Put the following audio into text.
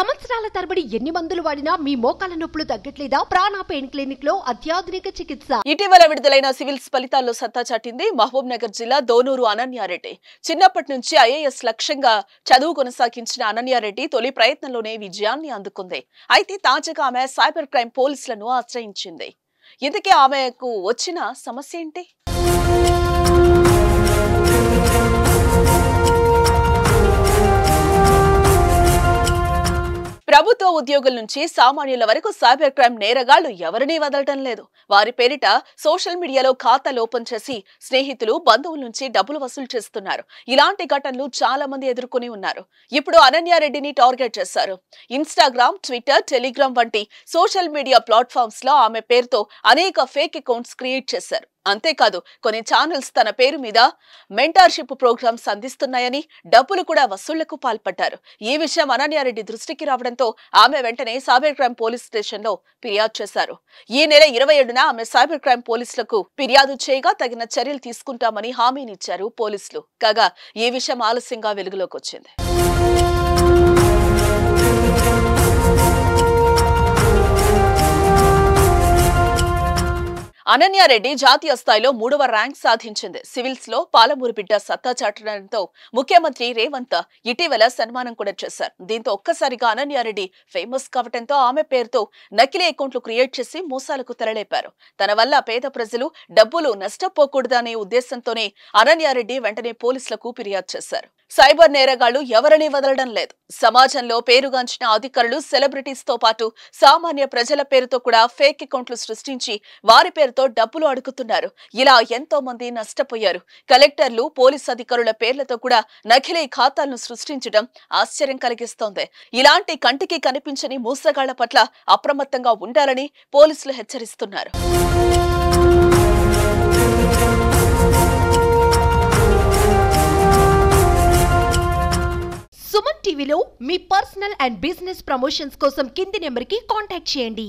సంవత్సరాల తరబడి ఎన్ని మందులు వాడినా మీ మోకాల నొప్పులు తగ్గట్లేదా? ప్రాణ పెయిన్ క్లినిక్ లో అత్యాధునిక చికిత్స. ఇటీవల విడుదలైన సివిల్స్ ఫలితాల్లో సత్తా చాటింది మహబూబ్ నగర్ జిల్లా దోనూరు అనన్యారెడ్డి. చిన్నప్పటి నుంచి ఐఏఎస్ లక్ష్యంగా చదువు కొనసాగించిన అనన్యారెడ్డి తొలి ప్రయత్నంలోనే విజయాన్ని అందుకుంది. అయితే తాజాగా ఆమె సైబర్ క్రైమ్ పోలీసులను ఆశ్రయించింది. ఇందుకే ఆమెకు వచ్చిన సమస్య ఏంటి? ప్రభుత్వ ఉద్యోగుల నుంచి సామాన్యుల వరకు సైబర్ క్రైమ్ నేరగాళ్లు ఎవరినీ వదలటం లేదు. వారి పేరిట సోషల్ మీడియాలో ఖాతాలు ఓపెన్ చేసి స్నేహితులు, బంధువుల నుంచి డబ్బులు వసూలు చేస్తున్నారు. ఇలాంటి ఘటనలు చాలా మంది ఎదుర్కొని ఉన్నారు. ఇప్పుడు అనన్యారెడ్డిని టార్గెట్ చేశారు. ఇన్స్టాగ్రామ్, ట్విట్టర్, టెలిగ్రామ్ వంటి సోషల్ మీడియా ప్లాట్ఫామ్స్ లో ఆమె పేరుతో అనేక ఫేక్ అకౌంట్స్ క్రియేట్ చేశారు. అంతేకాదు కొన్ని ఛానల్స్ తన పేరు మీద మెంటార్షిప్ ప్రోగ్రామ్స్ అందిస్తున్నాయని డబ్బులు కూడా వసూళ్లకు పాల్పడ్డారు. ఈ విషయం అనన్యారెడ్డి దృష్టికి రావడంతో ఆమె వెంటనే సైబర్ క్రైమ్ పోలీస్ స్టేషన్ లో ఫిర్యాదు చేశారు. ఈ నెల 27న ఆమె సైబర్ క్రైమ్ పోలీసులకు ఫిర్యాదు చేయగా తగిన చర్యలు తీసుకుంటామని హామీనిచ్చారు పోలీసులు. కాగా ఈ విషయం ఆలస్యంగా వెలుగులోకి వచ్చింది. అనన్యారెడ్డి జాతీయ స్థాయిలో 3వ ర్యాంక్ సాధించింది. సివిల్స్ లో పాలమూరు బిడ్డ సత్తా చాటడంతో ముఖ్యమంత్రి రేవంత్ ఇటీవల సన్మానం కూడా చేశారు. దీంతో ఒక్కసారిగా అనన్యారెడ్డి ఫేమస్ కావడంతో ఆమె పేరుతో నకిలీ అకౌంట్లు క్రియేట్ చేసి మోసాలకు తెరలేపారు. తన వల్ల పేద ప్రజలు డబ్బులు నష్టపోకూడదనే ఉద్దేశంతోనే అనన్యారెడ్డి వెంటనే పోలీసులకు ఫిర్యాదు చేశారు. సైబర్ నేరగాళ్లు ఎవరిని వదలడం లేదు. సమాజంలో పేరుగాంచిన అధికారులు, సెలబ్రిటీస్ తో పాటు సామాన్య ప్రజల పేరుతో కూడా ఫేక్ అకౌంట్లు సృష్టించి వారి పేరుతో డబ్బులు అడుగుతున్నారు. ఇలా ఎంతో మంది నష్టపోయారు. కలెక్టర్లు, పోలీస్ అధికారుల పేర్లతో కూడా నకిలీ ఖాతాలను సృష్టించడం ఆశ్చర్యం కలిగిస్తోంది. ఇలాంటి కంటికి కనిపించని మోసగాళ్ల పట్ల అప్రమత్తంగా ఉండాలని పోలీసులు హెచ్చరిస్తున్నారు. సుమన్ టీవీలో మీ పర్సనల్ అండ్ బిజినెస్ ప్రమోషన్స్ కోసం కింది నెంబర్కి కాంటాక్ట్ చేయండి.